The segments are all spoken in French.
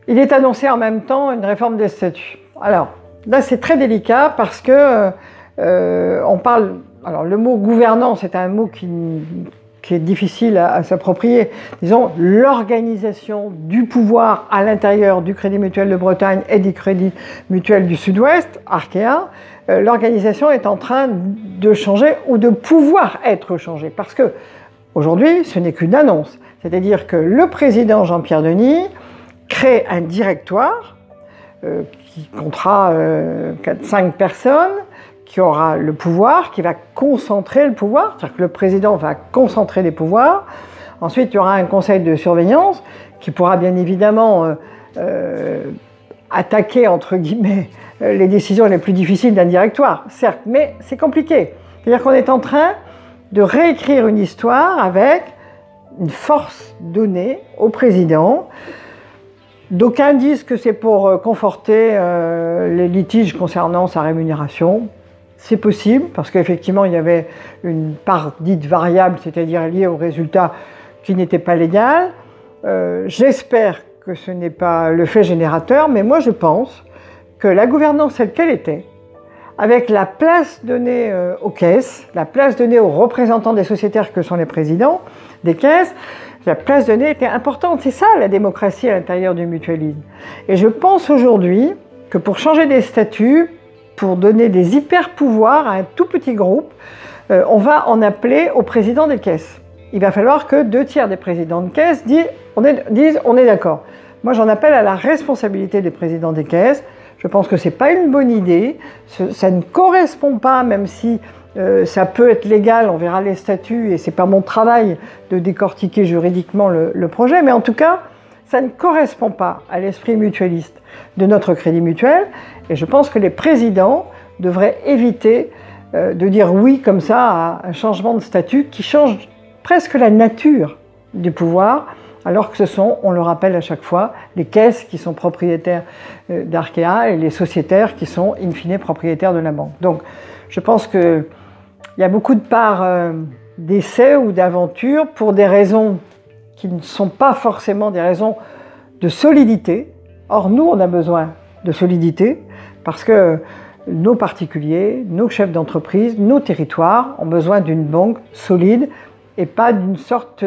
il est annoncé en même temps une réforme des statuts. Alors, là, c'est très délicat parce que on parle... Alors, le mot gouvernance c'est un mot qui est difficile à s'approprier. Disons, l'organisation du pouvoir à l'intérieur du Crédit Mutuel de Bretagne et du Crédit Mutuel du Sud-Ouest, Arkea, l'organisation est en train de changer ou de pouvoir être changée. Parce que, aujourd'hui, ce n'est qu'une annonce. C'est-à-dire que le président Jean-Pierre Denis crée un directoire qui comptera 4-5 personnes, qui aura le pouvoir, qui va concentrer le pouvoir, c'est-à-dire que le président va concentrer les pouvoirs. Ensuite, il y aura un conseil de surveillance qui pourra bien évidemment attaquer, entre guillemets, les décisions les plus difficiles d'un directoire, certes, mais c'est compliqué. C'est-à-dire qu'on est en train de réécrire une histoire avec une force donnée au président. D'aucuns disent que c'est pour conforter les litiges concernant sa rémunération. C'est possible, parce qu'effectivement, il y avait une part dite variable, c'est-à-dire liée au résultat qui n'était pas légal. J'espère que ce n'est pas le fait générateur, mais moi je pense que la gouvernance telle qu'elle était, avec la place donnée aux caisses, la place donnée aux représentants des sociétaires que sont les présidents des caisses, la place donnée était importante. C'est ça la démocratie à l'intérieur du mutualisme. Et je pense aujourd'hui que pour changer des statuts, pour donner des hyper-pouvoirs à un tout petit groupe, on va en appeler au président des caisses. Il va falloir que 2/3 des présidents de caisses disent on est d'accord. Moi j'en appelle à la responsabilité des présidents des caisses. Je pense que ce n'est pas une bonne idée, ça ne correspond pas, même si ça peut être légal, on verra les statuts, et ce n'est pas mon travail de décortiquer juridiquement le projet, mais en tout cas, ça ne correspond pas à l'esprit mutualiste de notre Crédit Mutuel, et je pense que les présidents devraient éviter de dire oui comme ça à un changement de statut qui change presque la nature du pouvoir, alors que ce sont, on le rappelle à chaque fois, les caisses qui sont propriétaires d'Arkea et les sociétaires qui sont in fine propriétaires de la banque. Donc je pense qu'il y a beaucoup de parts d'essai ou d'aventure pour des raisons qui ne sont pas forcément des raisons de solidité. Or nous, on a besoin de solidité parce que nos particuliers, nos chefs d'entreprise, nos territoires ont besoin d'une banque solide et pas d'une sorte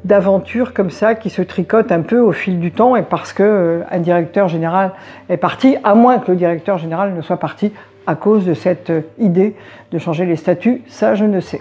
d'aventure comme ça qui se tricote un peu au fil du temps et parce qu'un directeur général est parti, à moins que le directeur général ne soit parti à cause de cette idée de changer les statuts, ça je ne sais.